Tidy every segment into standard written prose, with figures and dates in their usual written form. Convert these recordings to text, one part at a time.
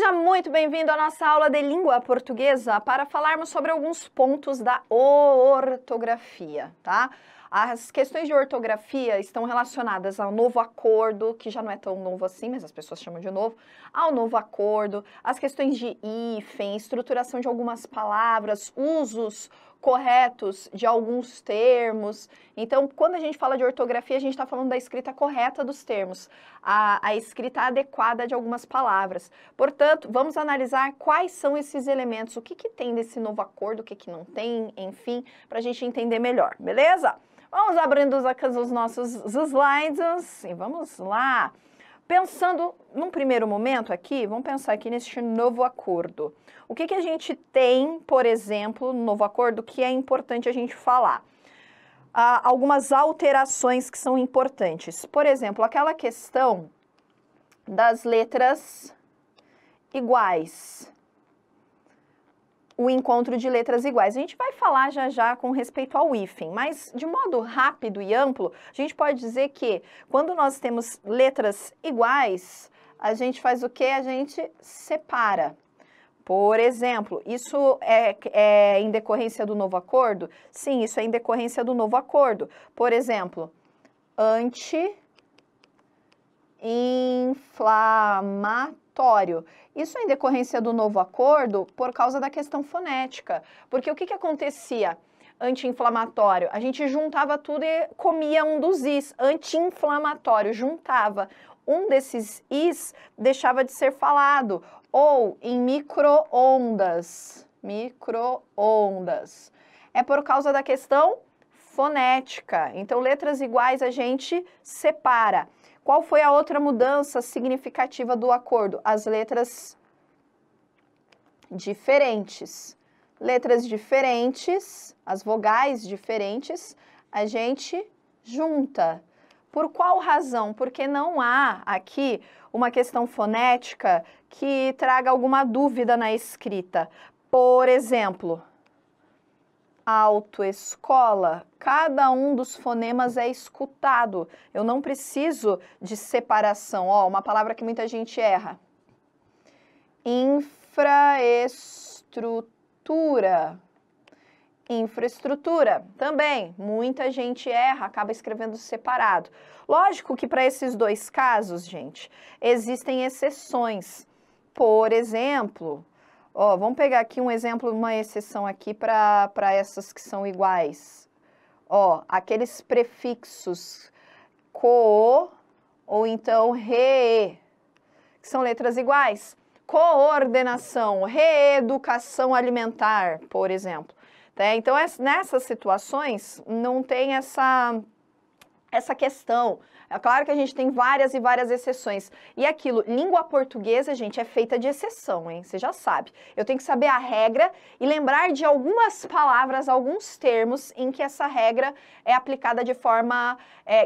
Seja muito bem-vindo à nossa aula de língua portuguesa para falarmos sobre alguns pontos da ortografia, tá? As questões de ortografia estão relacionadas ao novo acordo, que já não é tão novo assim, mas as pessoas chamam de novo, ao novo acordo, as questões de hífen, estruturação de algumas palavras, usos corretos de alguns termos. Então, quando a gente fala de ortografia, a gente está falando da escrita correta dos termos, a escrita adequada de algumas palavras. Portanto, vamos analisar quais são esses elementos, o que tem desse novo acordo, o que não tem, enfim, para a gente entender melhor, beleza? Vamos abrindo os nossos slides e vamos lá. Pensando, num primeiro momento aqui, vamos pensar aqui neste novo acordo. O que a gente tem, por exemplo, no novo acordo, que é importante a gente falar? Algumas alterações que são importantes. Por exemplo, aquela questão das letras iguais. O encontro de letras iguais. A gente vai falar já com respeito ao hífen, mas de modo rápido e amplo, a gente pode dizer que quando nós temos letras iguais, a gente faz o quê? A gente separa. Por exemplo, isso é em decorrência do novo acordo? Sim, isso é em decorrência do novo acordo. Por exemplo, anti-inflamatório. Isso é em decorrência do novo acordo por causa da questão fonética. Porque o que acontecia anti-inflamatório? A gente juntava tudo e comia um dos is. Anti-inflamatório, juntava. Um desses is deixava de ser falado. Ou em micro-ondas. Micro-ondas. É por causa da questão fonética. Então, letras iguais a gente separa. Qual foi a outra mudança significativa do acordo? As letras diferentes. Letras diferentes, as vogais diferentes, a gente junta. Por qual razão? Porque não há aqui uma questão fonética que traga alguma dúvida na escrita. Por exemplo, autoescola, cada um dos fonemas é escutado. Eu não preciso de separação. Ó, uma palavra que muita gente erra. Infraestrutura. Infraestrutura, também, muita gente erra, acaba escrevendo separado. Lógico que para esses dois casos, gente, existem exceções. Por exemplo, ó, vamos pegar aqui um exemplo, uma exceção aqui para essas que são iguais. Ó, aqueles prefixos co ou então re, que são letras iguais. Coordenação, reeducação alimentar, por exemplo. Então, nessas situações, não tem essa questão. É claro que a gente tem várias e várias exceções. E aquilo, língua portuguesa, gente, é feita de exceção, hein? Você já sabe. Eu tenho que saber a regra e lembrar de algumas palavras, alguns termos em que essa regra é aplicada de forma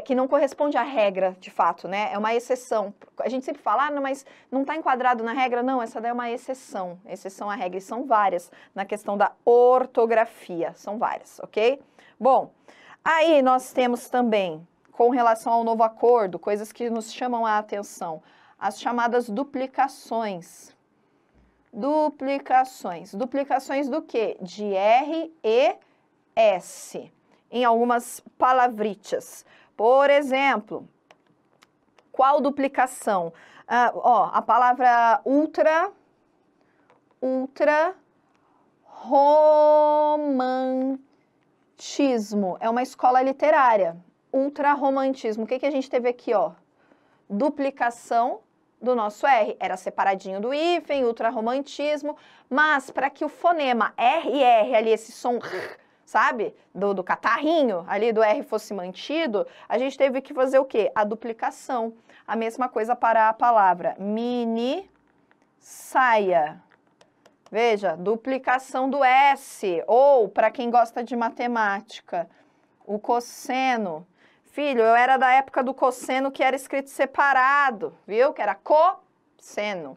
que não corresponde à regra, de fato, né? É uma exceção. A gente sempre fala, não, mas não está enquadrado na regra? Não, essa daí é uma exceção. Exceção à regra. E são várias na questão da ortografia. São várias, ok? Bom, aí nós temos também, com relação ao novo acordo, coisas que nos chamam a atenção. As chamadas duplicações. Duplicações. Duplicações do quê? De R e S. Em algumas palavritas. Por exemplo, qual duplicação? A palavra ultrarromantismo. É uma escola literária. Ultrarromantismo. O que a gente teve aqui, ó? Duplicação do nosso R. Era separadinho do hífen, ultrarromantismo, mas para que o fonema R e R, ali, esse som, sabe? Do catarrinho, ali do R fosse mantido, a gente teve que fazer o quê? A duplicação. A mesma coisa para a palavra mini saia. Veja, duplicação do S. Ou, para quem gosta de matemática, o cosseno. Filho, eu era da época do cosseno que era escrito separado, viu? Que era cosseno.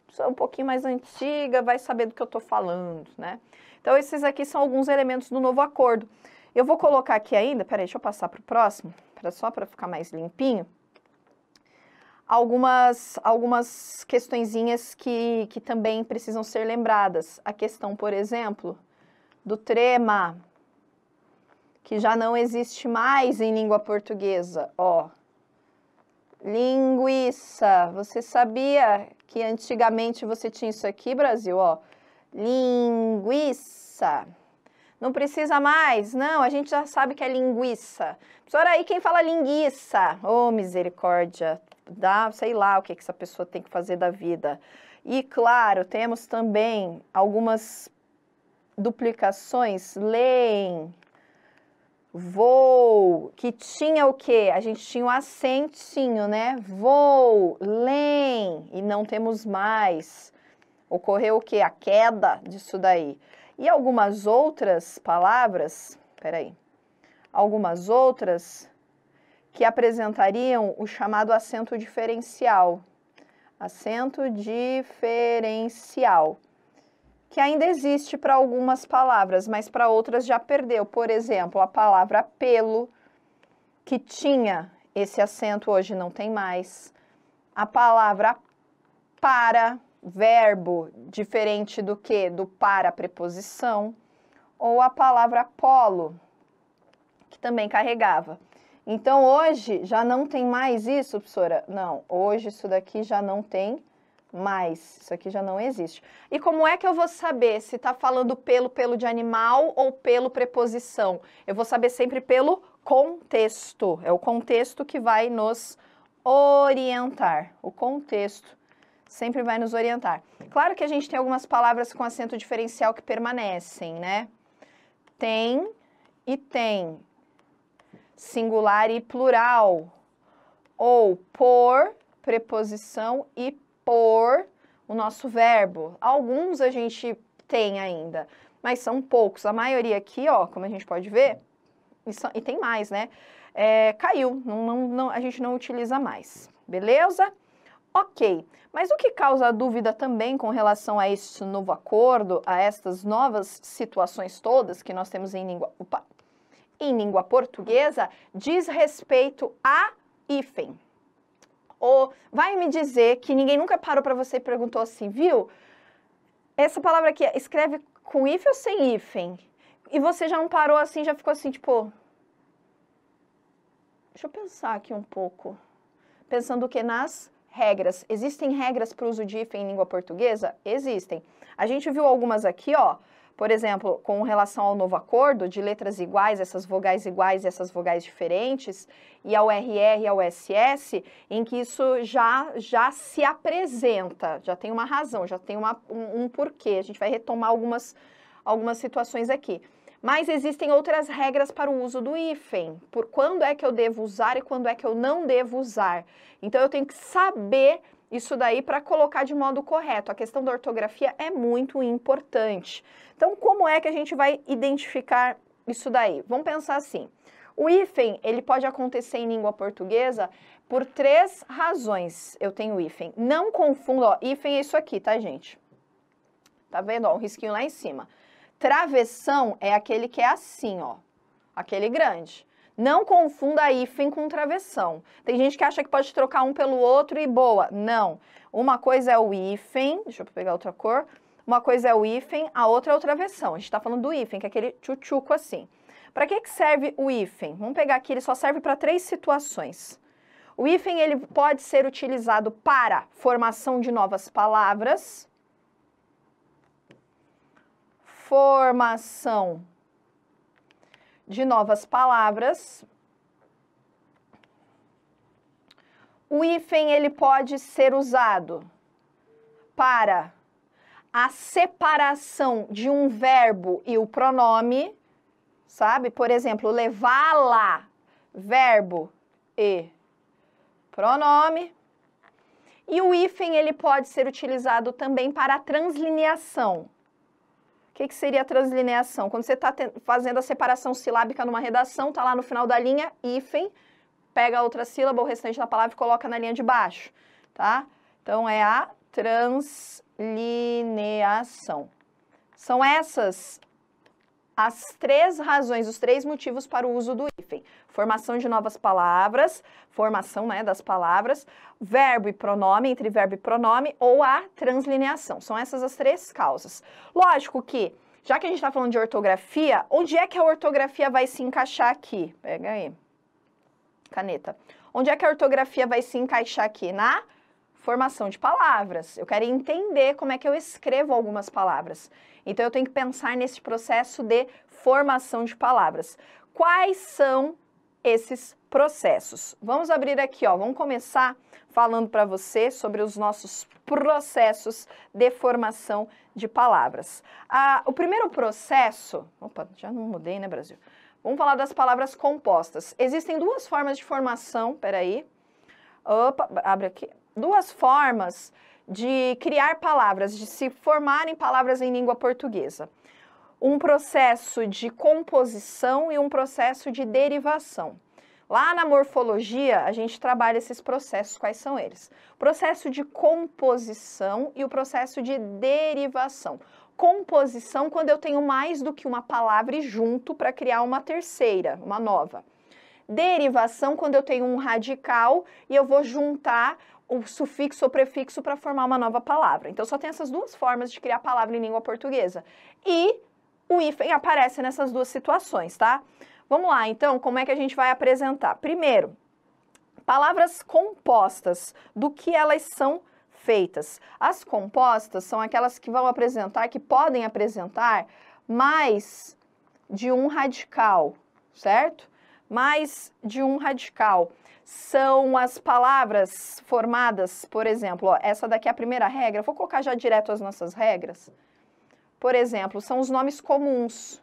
Pessoa um pouquinho mais antiga vai saber do que eu estou falando, né? Então, esses aqui são alguns elementos do novo acordo. Eu vou colocar aqui ainda, peraí, deixa eu passar para o próximo, só para ficar mais limpinho. algumas questõezinhas que também precisam ser lembradas. A questão, por exemplo, do trema, que já não existe mais em língua portuguesa, ó. Linguiça. Você sabia que antigamente você tinha isso aqui, Brasil, ó? Linguiça. Não precisa mais? Não, a gente já sabe que é linguiça. Professora, aí quem fala linguiça? Oh, misericórdia. Dá, sei lá o que essa pessoa tem que fazer da vida. E, claro, temos também algumas duplicações. Leem. Vou, que tinha o quê? A gente tinha um acentinho, né? Vou, leem, e não temos mais. Ocorreu o quê? A queda disso daí. E algumas outras palavras, peraí, algumas outras que apresentariam o chamado acento diferencial. Acento diferencial. Que ainda existe para algumas palavras, mas para outras já perdeu. Por exemplo, a palavra pelo, que tinha esse acento, hoje não tem mais. A palavra para, verbo, diferente do que? Do para preposição. Ou a palavra polo, que também carregava. Então, hoje já não tem mais isso, professora? Não, hoje isso daqui já não tem mais, isso aqui já não existe. E como é que eu vou saber se está falando pelo de animal ou pelo preposição? Eu vou saber sempre pelo contexto. É o contexto que vai nos orientar. O contexto sempre vai nos orientar. Claro que a gente tem algumas palavras com acento diferencial que permanecem, né? Tem e tem. Singular e plural. Ou por, preposição e por o nosso verbo. Alguns a gente tem ainda, mas são poucos. A maioria aqui, ó, como a gente pode ver, e tem mais, né? Caiu, a gente não utiliza mais, beleza? Ok, mas o que causa dúvida também com relação a este novo acordo, a estas novas situações todas que nós temos em língua portuguesa, diz respeito a hífen. Ou vai me dizer que ninguém nunca parou para você e perguntou assim, viu? Essa palavra aqui escreve com hífen ou sem hífen? E você já não parou assim, já ficou assim, tipo... Deixa eu pensar aqui um pouco. Pensando o que nas regras. Existem regras para o uso de hífen em língua portuguesa? Existem. A gente viu algumas aqui, ó. Por exemplo, com relação ao novo acordo, de letras iguais, essas vogais iguais e essas vogais diferentes, e ao RR e ao SS, em que isso já se apresenta, já tem uma razão, já tem um porquê. A gente vai retomar algumas situações aqui. Mas existem outras regras para o uso do hífen, por quando é que eu devo usar e quando é que eu não devo usar. Então, eu tenho que saber isso daí para colocar de modo correto. A questão da ortografia é muito importante. Então, como é que a gente vai identificar isso daí? Vamos pensar assim. O hífen, ele pode acontecer em língua portuguesa por 3 razões. Eu tenho hífen. Não confunda, ó, hífen é isso aqui, tá, gente? Tá vendo, ó, um risquinho lá em cima. Travessão é aquele que é assim, ó, aquele grande. Não confunda hífen com travessão. Tem gente que acha que pode trocar um pelo outro e boa. Não. Uma coisa é o hífen, deixa eu pegar outra cor. Uma coisa é o hífen, a outra é o travessão. A gente está falando do hífen, que é aquele tchutchuco assim. Para que serve o hífen? Vamos pegar aqui, ele só serve para 3 situações. O hífen, ele pode ser utilizado para formação de novas palavras. Formação de novas palavras. O hífen, ele pode ser usado para a separação de um verbo e o pronome, sabe? Por exemplo, levá-la, verbo e pronome. E o hífen, ele pode ser utilizado também para a translineação. O que seria a translineação? Quando você está fazendo a separação silábica numa redação, está lá no final da linha, hífen, pega a outra sílaba, o restante da palavra e coloca na linha de baixo, tá? Então, é a translineação. São essas as 3 razões, os 3 motivos para o uso do hífen. hífen. Formação de novas palavras, formação, né, das palavras, verbo e pronome, entre verbo e pronome, ou a translineação. São essas as três causas. Lógico que, já que a gente está falando de ortografia, onde é que a ortografia vai se encaixar aqui? Pega aí, caneta. Onde é que a ortografia vai se encaixar aqui? Na formação de palavras. Eu quero entender como é que eu escrevo algumas palavras. Então, eu tenho que pensar nesse processo de formação de palavras. Quais são esses processos? Vamos abrir aqui, ó. Vamos começar falando para você sobre os nossos processos de formação de palavras. O primeiro processo... Opa, já não mudei, né, Brasil? Vamos falar das palavras compostas. Existem duas formas de formação, peraí. Opa, abre aqui. Duas formas de criar palavras, de se formarem palavras em língua portuguesa. Um processo de composição e um processo de derivação. Lá na morfologia, a gente trabalha esses processos, quais são eles? O processo de composição e o processo de derivação. Composição, quando eu tenho mais do que uma palavra e junto para criar uma terceira, uma nova. Derivação, quando eu tenho um radical e eu vou juntar o sufixo ou prefixo para formar uma nova palavra. Então, só tem essas duas formas de criar palavra em língua portuguesa. E o hífen aparece nessas duas situações, tá? Vamos lá, então, como é que a gente vai apresentar? Primeiro, palavras compostas, do que elas são feitas. As compostas são aquelas que vão apresentar, que podem apresentar mais de um radical, certo? Mais de um radical. São as palavras formadas, por exemplo, ó, essa daqui é a primeira regra, vou colocar já direto as nossas regras. Por exemplo, são os nomes comuns.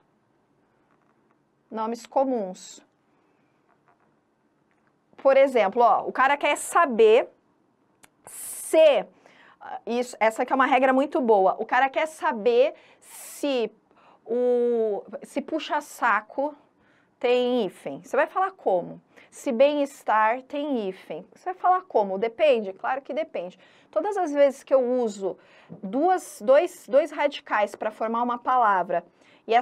Nomes comuns. Por exemplo, ó, o cara quer saber se... essa aqui é uma regra muito boa. O cara quer saber se puxa-saco tem hífen. Você vai falar como? Se bem-estar tem hífen. Você vai falar como? Depende? Claro que depende. Todas as vezes que eu uso dois radicais para formar uma palavra e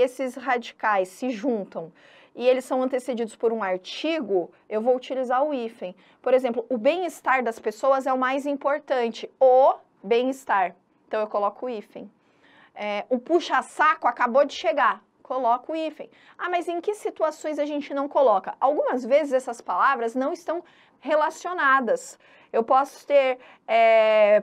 esses radicais se juntam e eles são antecedidos por um artigo, eu vou utilizar o hífen. Por exemplo, o bem-estar das pessoas é o mais importante. O bem-estar. Então, eu coloco o hífen. O puxa-saco acabou de chegar. Coloco o hífen. Ah, mas em que situações a gente não coloca? Algumas vezes essas palavras não estão relacionadas. Eu posso ter,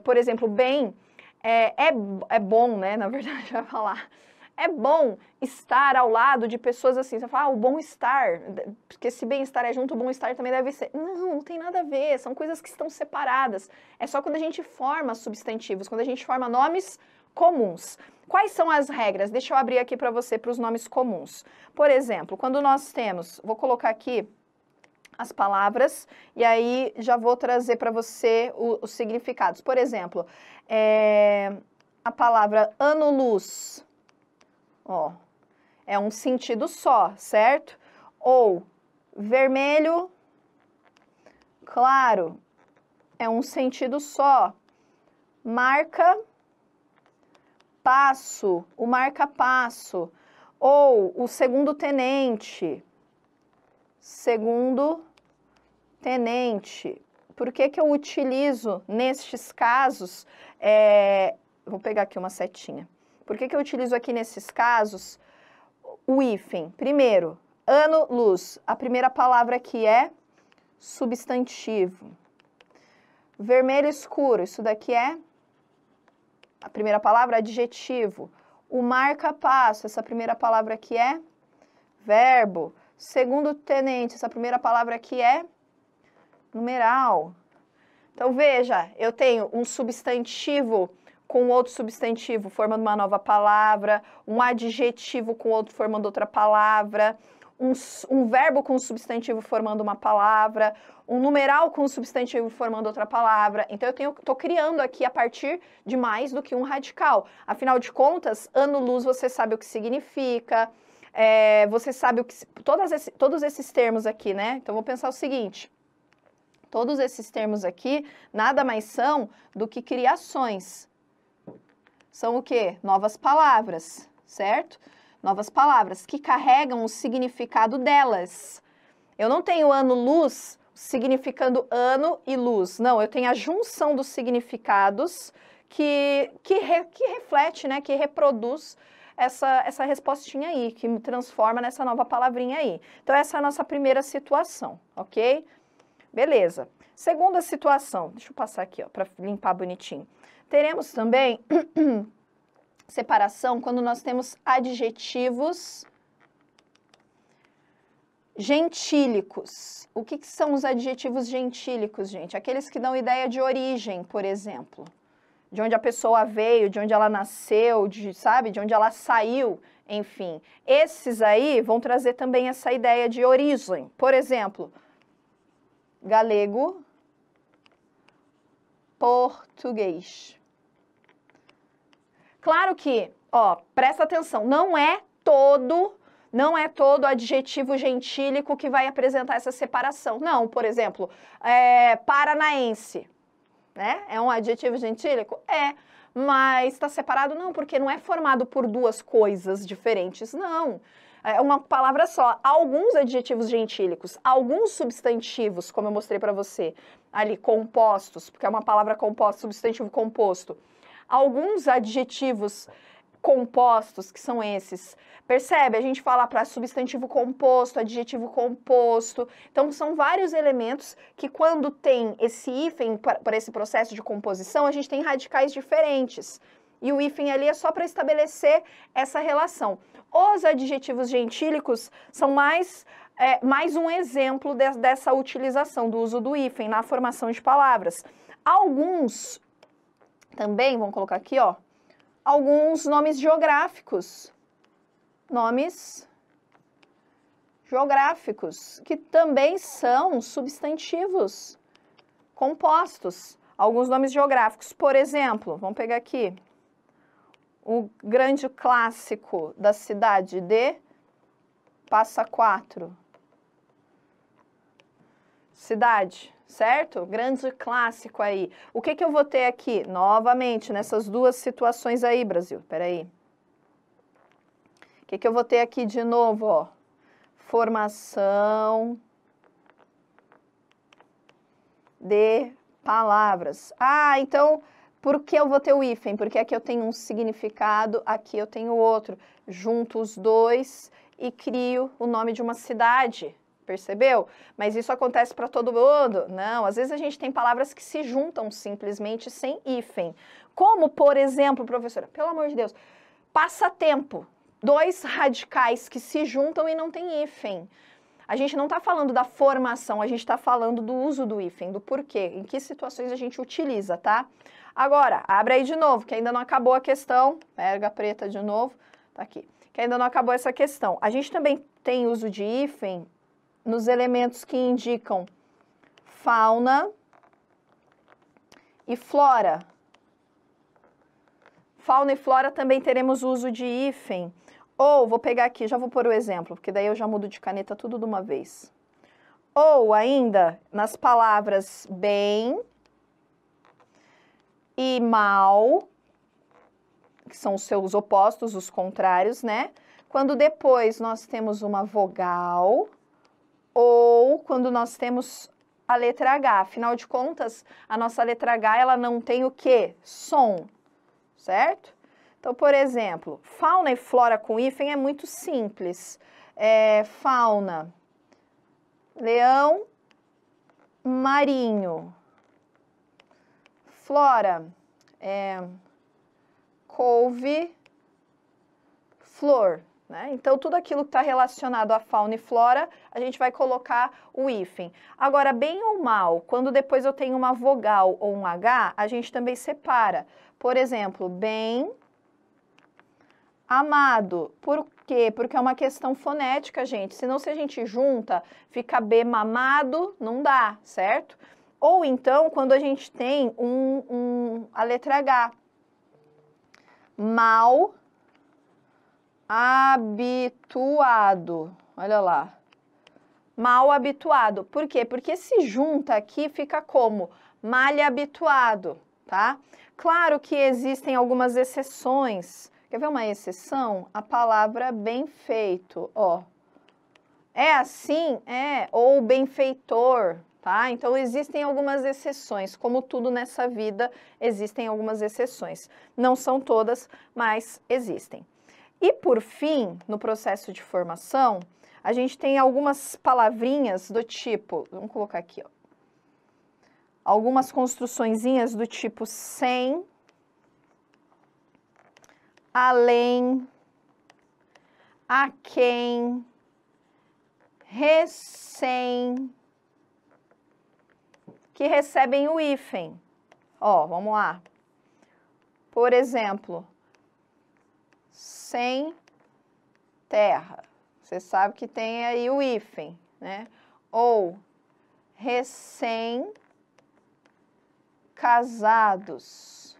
por exemplo, bem, é bom, né? Na verdade, vai falar. É bom estar ao lado de pessoas assim. Você fala, o bom-estar, porque se bem-estar é junto, o bom-estar também deve ser. Não, não tem nada a ver, são coisas que estão separadas. É só quando a gente forma substantivos, quando a gente forma nomes comuns. Quais são as regras? Deixa eu abrir aqui para você, para os nomes comuns. Por exemplo, quando nós temos, vou colocar aqui as palavras, e aí já vou trazer para você os significados. Por exemplo, a palavra ano-luz, ó, é um sentido só, certo? Ou vermelho claro, é um sentido só. Marca passo, o marca-passo, ou o segundo tenente. Segundo tenente. Por que que eu utilizo, nestes casos, vou pegar aqui uma setinha. Por que que eu utilizo aqui nesses casos o hífen? Primeiro, ano, luz. A primeira palavra aqui é substantivo. Vermelho escuro, isso daqui é a primeira palavra, adjetivo. O marca-passo, essa primeira palavra aqui é verbo. Segundo tenente, essa primeira palavra aqui é numeral. Então, veja, eu tenho um substantivo com outro substantivo formando uma nova palavra, um adjetivo com outro formando outra palavra, um verbo com um substantivo formando uma palavra, um numeral com um substantivo formando outra palavra. Então, eu estou criando aqui a partir de mais do que um radical. Afinal de contas, ano-luz você sabe o que significa, você sabe o que... Todos esses termos aqui, né? Então, vou pensar o seguinte. Todos esses termos aqui nada mais são do que criações. São o quê? Novas palavras, certo? Novas palavras que carregam o significado delas. Eu não tenho ano-luz significando ano e luz. Não, eu tenho a junção dos significados que reflete, né, que reproduz essa respostinha aí, que me transforma nessa nova palavrinha aí. Então, essa é a nossa primeira situação, ok? Beleza. Segunda situação, deixa eu passar aqui, ó, para limpar bonitinho. Teremos também separação quando nós temos adjetivos gentílicos. O que são os adjetivos gentílicos, gente? Aqueles que dão ideia de origem, por exemplo. De onde a pessoa veio, de onde ela nasceu, sabe? De onde ela saiu, enfim. Esses aí vão trazer também essa ideia de origem. Por exemplo, galego, português. Claro que, ó, presta atenção, não é todo adjetivo gentílico que vai apresentar essa separação. Não, por exemplo, paranaense, né? É um adjetivo gentílico? É, mas está separado? Não, porque não é formado por duas coisas diferentes, não. É uma palavra só. Alguns adjetivos gentílicos, alguns substantivos, como eu mostrei para você, ali, compostos, porque é uma palavra composta, substantivo composto. Alguns adjetivos compostos, que são esses. Percebe? A gente fala para substantivo composto, adjetivo composto. Então, são vários elementos que, quando tem esse hífen para esse processo de composição, a gente tem radicais diferentes. E o hífen ali é só para estabelecer essa relação. Os adjetivos gentílicos são mais um exemplo dessa utilização do uso do hífen na formação de palavras. Alguns também, vamos colocar aqui, ó, alguns nomes geográficos. Nomes geográficos, que também são substantivos compostos. Alguns nomes geográficos, por exemplo, vamos pegar aqui, o grande clássico da cidade de Passa Quatro. Cidade, certo? Grande clássico aí. O que eu vou ter aqui? Novamente, nessas duas situações aí, Brasil. Peraí. O que eu vou ter aqui de novo, ó? Formação de palavras. Ah, então, por que eu vou ter o hífen? Porque aqui eu tenho um significado, aqui eu tenho outro. Junto os dois e crio o nome de uma cidade. Percebeu? Mas isso acontece para todo mundo? Não, às vezes a gente tem palavras que se juntam simplesmente sem hífen. Como, por exemplo, professora, pelo amor de Deus, passatempo. Dois radicais que se juntam e não tem hífen. A gente não está falando da formação, a gente está falando do uso do hífen, do porquê, em que situações a gente utiliza, tá? Agora, abre aí de novo, que ainda não acabou a questão. Pega preta de novo, tá aqui. Que ainda não acabou essa questão. A gente também tem uso de hífen nos elementos que indicam fauna e flora. Fauna e flora também teremos uso de hífen. Ou, vou pegar aqui, já vou pôr o exemplo, porque daí eu já mudo de caneta tudo de uma vez. Ou ainda, nas palavras bem e mal, que são os seus opostos, os contrários, né? Quando depois nós temos uma vogal, ou quando nós temos a letra H. Afinal de contas, a nossa letra H, ela não tem o quê? Som, certo? Então, por exemplo, fauna e flora com hífen é muito simples. Fauna, leão marinho. Flora, couve, flor. Né? Então, tudo aquilo que está relacionado a fauna e flora, a gente vai colocar o hífen. Agora, bem ou mal, quando depois eu tenho uma vogal ou um H, a gente também separa. Por exemplo, bem amado. Por quê? Porque é uma questão fonética, gente. Senão, se a gente junta, fica B mamado, não dá, certo? Ou então, quando a gente tem a letra H. Mal habituado. Olha lá. Mal habituado. Por quê? Porque se junta aqui, fica como? Mal habituado, tá? Claro que existem algumas exceções. Quer ver uma exceção? A palavra bem feito, ó. É assim? É. Ou benfeitor, tá? Então, existem algumas exceções. Como tudo nessa vida, existem algumas exceções. Não são todas, mas existem. E, por fim, no processo de formação, a gente tem algumas palavrinhas do tipo... Vamos colocar aqui, ó. Algumas construçõezinhas do tipo sem, além, a quem, recém, que recebem o hífen. Ó, vamos lá. Por exemplo, sem terra. Você sabe que tem aí o hífen, né? Ou recém-casados,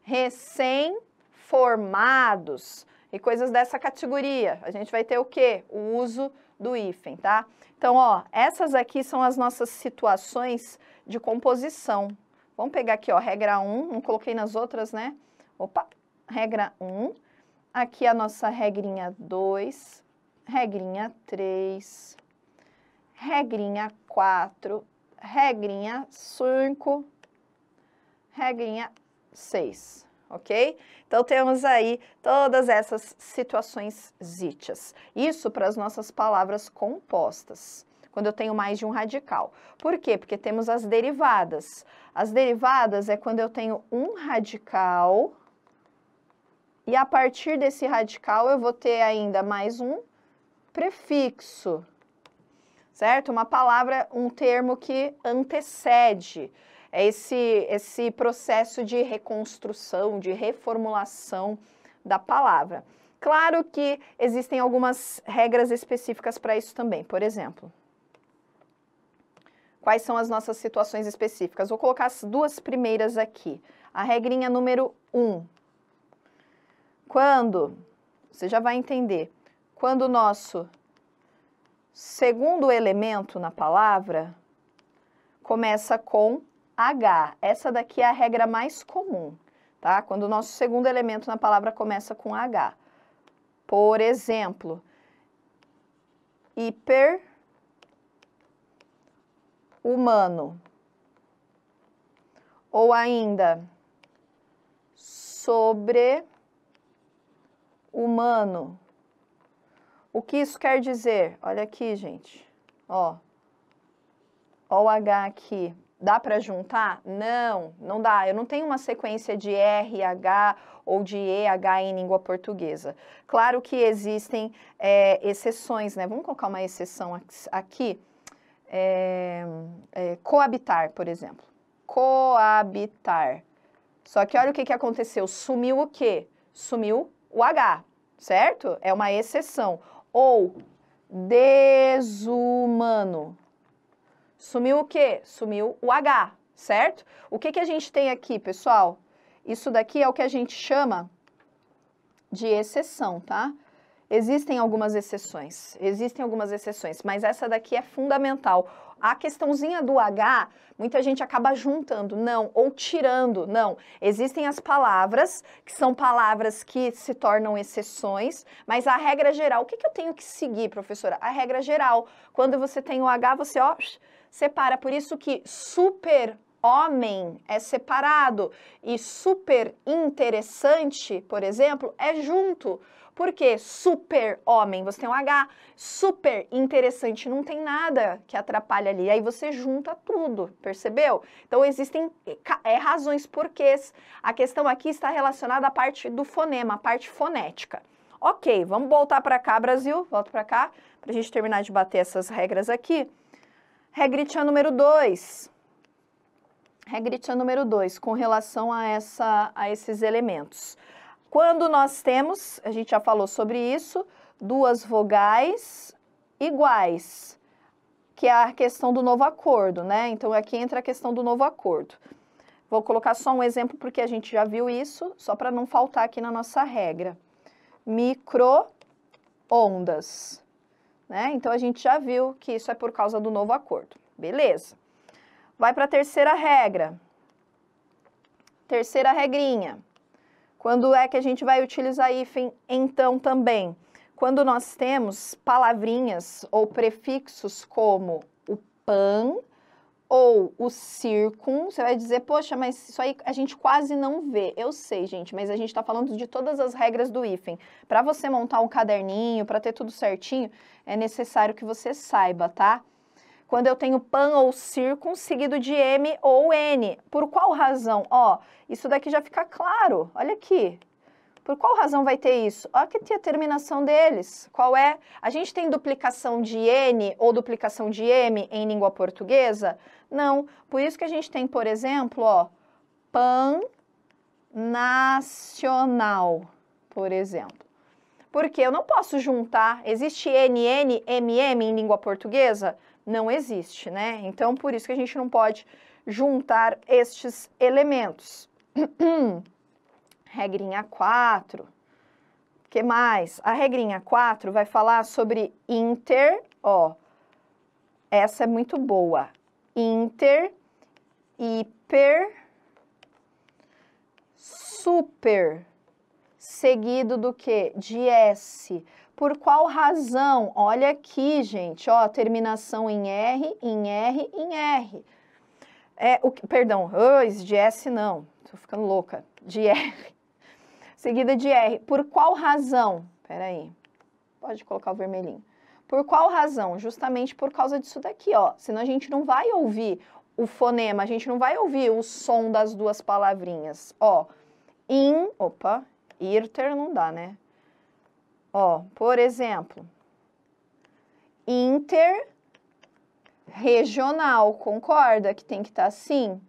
recém-formados e coisas dessa categoria. A gente vai ter o quê? O uso do hífen, tá? Então, ó, essas aqui são as nossas situações de composição. Vamos pegar aqui, ó, regra 1, não coloquei nas outras, né? Opa, regra 1. Aqui a nossa regrinha 2, regrinha 3, regrinha 4, regrinha 5, regrinha 6, ok? Então, temos aí todas essas situações zítias. Isso para as nossas palavras compostas, quando eu tenho mais de um radical. Por quê? Porque temos as derivadas. As derivadas é quando eu tenho um radical e a partir desse radical eu vou ter ainda mais um prefixo, certo? Uma palavra, um termo que antecede esse processo de reconstrução, de reformulação da palavra. Claro que existem algumas regras específicas para isso também. Por exemplo, quais são as nossas situações específicas? Vou colocar as duas primeiras aqui. A regrinha número 1. Quando, você já vai entender, quando o nosso segundo elemento na palavra começa com H. Essa daqui é a regra mais comum, tá? Quando o nosso segundo elemento na palavra começa com H. Por exemplo, hiper-humano. Ou ainda, sobre-humano. O que isso quer dizer? Olha aqui, gente. Ó o H aqui. Dá para juntar? Não, não dá. Eu não tenho uma sequência de R, H ou de E, H em língua portuguesa. Claro que existem exceções, né? Vamos colocar uma exceção aqui. Coabitar, por exemplo. Coabitar. Só que olha o que aconteceu. Sumiu o quê? Sumiu o H, certo? É uma exceção. Ou desumano. Sumiu o quê? Sumiu o H, certo? O que a gente tem aqui, pessoal? Isso daqui é o que a gente chama de exceção, tá? Existem algumas exceções, mas essa daqui é fundamental. A questãozinha do H, muita gente acaba juntando, não, ou tirando, não. Existem as palavras, que são palavras que se tornam exceções, mas a regra geral, o que eu tenho que seguir, professora? A regra geral, quando você tem o H, você, ó, separa. Por isso que super-homem é separado e super interessante, por exemplo, é junto. Por quê? Super-homem, você tem um H, super interessante, não tem nada que atrapalha ali. Aí você junta tudo, percebeu? Então, existem razões porquês. A questão aqui está relacionada à parte do fonema, a parte fonética. Ok, vamos voltar para cá, Brasil. Volta para cá, para a gente terminar de bater essas regras aqui. Regrinha número 2. Regrinha número 2, com relação a esses elementos. Quando nós temos, a gente já falou sobre isso, duas vogais iguais, que é a questão do novo acordo, né? Então, aqui entra a questão do novo acordo. Vou colocar só um exemplo, porque a gente já viu isso, só para não faltar aqui na nossa regra. Micro-ondas, né? Então, a gente já viu que isso é por causa do novo acordo. Beleza. Vai para a terceira regra. Terceira regrinha. Quando é que a gente vai utilizar hífen, então, também? quando nós temos palavrinhas ou prefixos como o pan ou o circum, você vai dizer, poxa, mas isso aí a gente quase não vê. Eu sei, gente, mas a gente está falando de todas as regras do hífen. Para você montar um caderninho, para ter tudo certinho, é necessário que você saiba, tá? Quando eu tenho pan ou circum seguido de M ou N. Por qual razão? Ó, isso daqui já fica claro. Olha aqui. Por qual razão vai ter isso? Olha que tem a terminação deles. Qual é? A gente tem duplicação de N ou duplicação de M em língua portuguesa? Não. Por isso que a gente tem, por exemplo, ó, pan nacional, por exemplo. Porque eu não posso juntar. Existe NN, MM em língua portuguesa? Não existe, né? Então, por isso que a gente não pode juntar estes elementos. Regrinha 4. O que mais? A regrinha 4 vai falar sobre inter, ó. Essa é muito boa. Inter, hiper, super. Seguido do quê? De S. Por qual razão? Olha aqui, gente, ó, terminação em R, em R, em R. Perdão, de S não, tô ficando louca. De R. Seguida de R. Por qual razão? Peraí, pode colocar o vermelhinho. Por qual razão? Justamente por causa disso daqui, ó. Senão a gente não vai ouvir o fonema, a gente não vai ouvir o som das duas palavrinhas. Ó, irter não dá, né? Ó, por exemplo, interregional, concorda que tem que estar assim?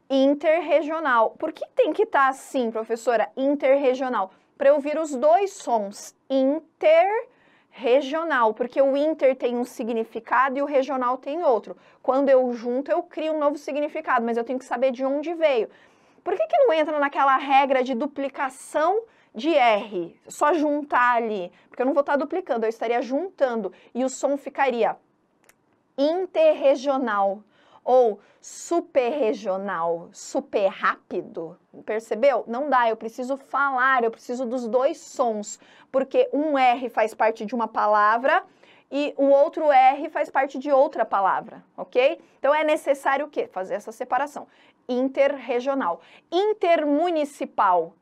Interregional. Por que tem que estar assim, professora? Interregional. Para eu ouvir os dois sons. Interregional, porque o inter tem um significado e o regional tem outro. Quando eu junto, eu crio um novo significado, mas eu tenho que saber de onde veio. Por que não entra naquela regra de duplicação de R? Só juntar ali, porque eu não vou estar duplicando, eu estaria juntando e o som ficaria interregional ou superregional, super rápido, percebeu? Não dá, eu preciso falar, eu preciso dos dois sons, porque um R faz parte de uma palavra e o outro R faz parte de outra palavra, ok? Então é necessário o quê? Fazer essa separação. Interregional. Intermunicipal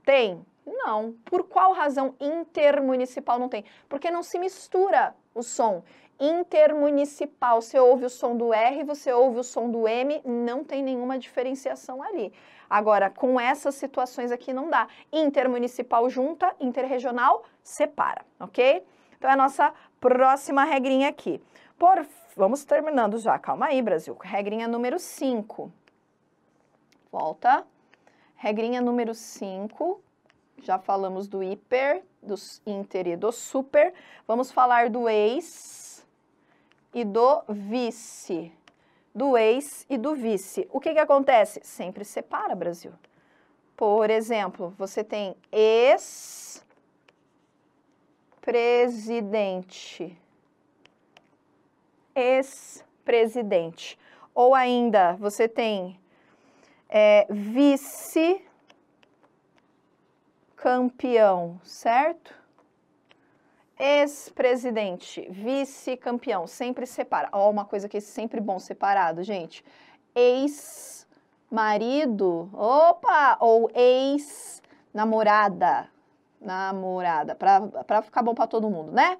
tem? Não. Por qual razão intermunicipal não tem? Porque não se mistura o som. Intermunicipal, você ouve o som do R, você ouve o som do M, não tem nenhuma diferenciação ali. Agora, com essas situações aqui não dá. Intermunicipal junta, interregional separa, ok? Então é a nossa próxima regrinha aqui. Vamos terminando já, calma aí, Brasil. Regrinha número 5. Volta. Regrinha número 5. Já falamos do hiper, do inter e do super. Vamos falar do ex e do vice. Do ex e do vice. O que acontece? Sempre separa, Brasil. Por exemplo, você tem ex-presidente. Ex-presidente. Ou ainda, você tem vice-campeão, certo? Ex-presidente, vice-campeão, sempre separa. Ó, uma coisa que é sempre bom separado, gente. Ex-marido, opa, ou ex-namorada, para ficar bom para todo mundo, né?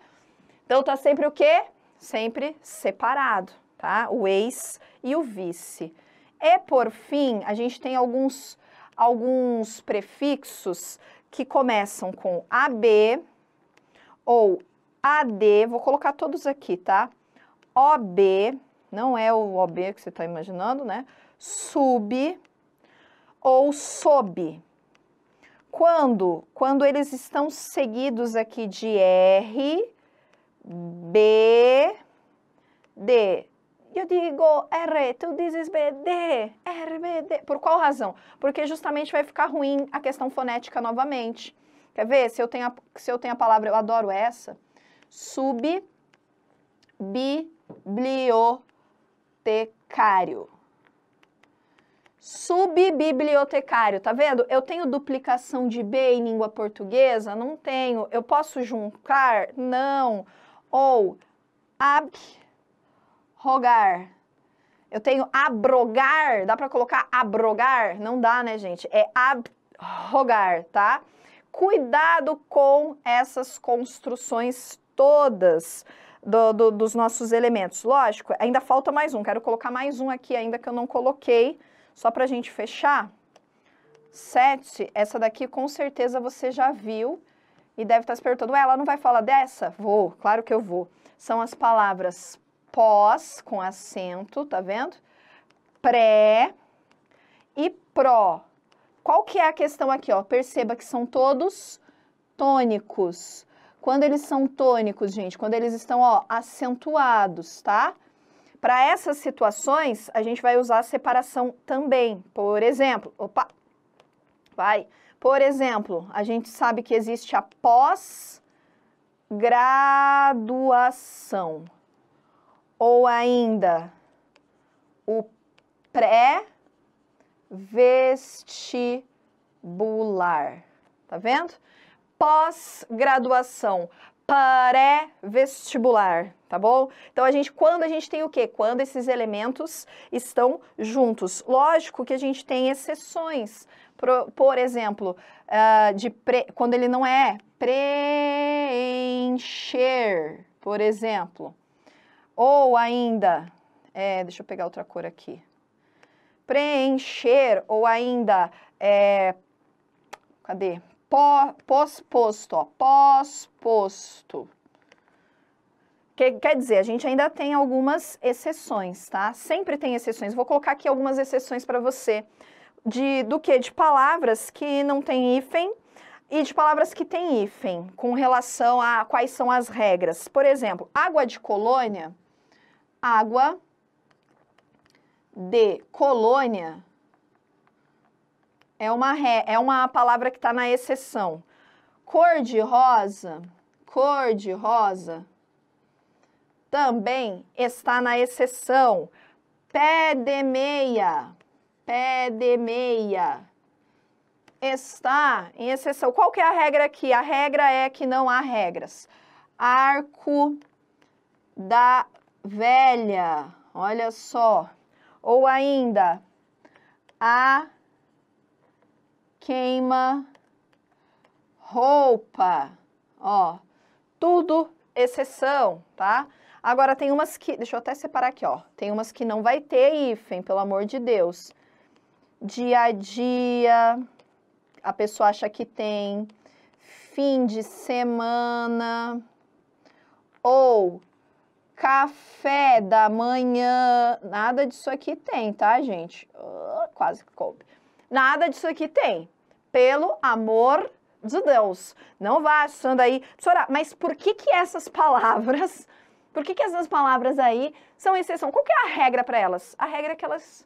Então tá sempre o quê? Sempre separado, tá? O ex e o vice. E, por fim, a gente tem alguns prefixos que começam com AB ou AD, vou colocar todos aqui, tá? OB, não é o OB que você está imaginando, né? Sub ou sob. Quando eles estão seguidos aqui de R, B, D. Eu digo R, tu dizes B, D, R, B, D. Por qual razão? Porque justamente vai ficar ruim a questão fonética novamente. Quer ver? Se eu tenho a palavra, eu adoro essa, subbibliotecário. Subbibliotecário, tá vendo? Eu tenho duplicação de B em língua portuguesa? Não tenho. Eu posso juntar? Não. Ou abrogar. Eu tenho abrogar, dá para colocar abrogar? Não dá, né, gente? É abrogar, tá? Cuidado com essas construções todas dos nossos elementos. Lógico, ainda falta mais um. Quero colocar mais um aqui ainda que eu não coloquei. Só para a gente fechar, 7, essa daqui com certeza você já viu e deve estar se perguntando, ué, ela não vai falar dessa? Vou, claro que eu vou. São as palavras pós, com acento, tá vendo? Pré e pró. Qual que é a questão aqui, ó? Perceba que são todos tônicos. Quando eles são tônicos, gente, quando eles estão, ó, acentuados, tá? Para essas situações, a gente vai usar a separação também. Por exemplo, Por exemplo, a gente sabe que existe a pós-graduação. Ou ainda, o pré-vestibular. Tá vendo? Pós-graduação. Pré-vestibular, tá bom? Então, quando a gente tem o quê? Quando esses elementos estão juntos. Lógico que a gente tem exceções. Por exemplo, quando ele não é preencher, por exemplo. Ou ainda, deixa eu pegar outra cor aqui. Preencher, ou ainda, cadê? Pós-posto, ó, pós-posto. Quer dizer, a gente ainda tem algumas exceções, tá? Sempre tem exceções. Vou colocar aqui algumas exceções para você. Do quê? De palavras que não tem hífen e de palavras que tem hífen, com relação a quais são as regras. Por exemplo, água de colônia, água de colônia é uma palavra que está na exceção. Cor de rosa também está na exceção. Pé de meia está em exceção. Qual que é a regra aqui? A regra é que não há regras. Arco da velha, olha só. Ou ainda, a queima-roupa, ó, tudo exceção, tá? Agora, tem umas que, deixa eu até separar aqui, ó, tem umas que não vai ter hífen, pelo amor de Deus. Dia a dia, a pessoa acha que tem, fim de semana, ou café da manhã, nada disso aqui tem, tá, gente? Quase que coube. Nada disso aqui tem. Pelo amor de Deus. Não vá achando aí. Professora, mas por que essas palavras aí são exceção? Qual que é a regra para elas? A regra é que elas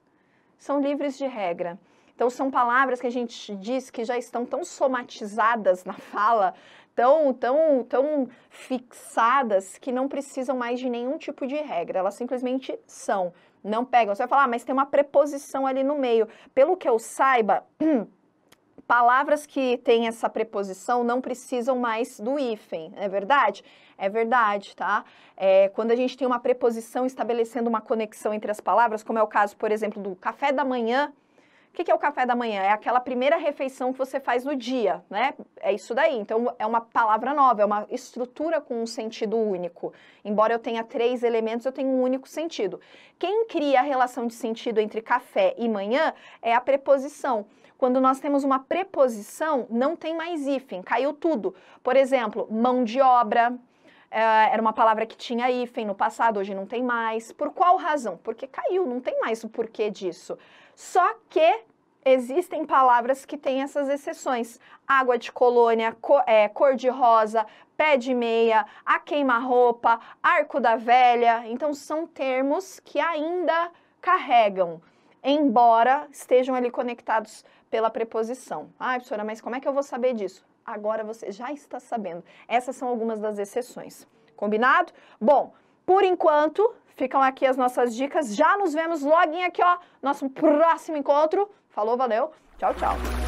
são livres de regra. Então, são palavras que a gente diz que já estão tão somatizadas na fala, tão fixadas, que não precisam mais de nenhum tipo de regra. Elas simplesmente são. Não pegam. Você vai falar, mas tem uma preposição ali no meio. Pelo que eu saiba, palavras que têm essa preposição não precisam mais do hífen, é verdade? É verdade, tá? Quando a gente tem uma preposição estabelecendo uma conexão entre as palavras, como é o caso, por exemplo, do café da manhã. O que é o café da manhã? É aquela primeira refeição que você faz no dia, né? É isso daí. Então, é uma palavra nova, é uma estrutura com um sentido único. Embora eu tenha 3 elementos, eu tenho um único sentido. Quem cria a relação de sentido entre café e manhã é a preposição. Quando nós temos uma preposição, não tem mais hífen, caiu tudo. Por exemplo, mão de obra, era uma palavra que tinha hífen no passado, hoje não tem mais. Por qual razão? Porque caiu, não tem mais o porquê disso. Só que existem palavras que têm essas exceções. Água de colônia, cor de rosa, pé de meia, a queima-roupa, arco da velha. Então, são termos que ainda carregam, embora estejam ali conectados pela preposição. Ai, professora, mas como é que eu vou saber disso? Agora você já está sabendo. Essas são algumas das exceções. Combinado? Bom, por enquanto, ficam aqui as nossas dicas. Já nos vemos logo aqui, ó, nosso próximo encontro. Falou, valeu, tchau, tchau.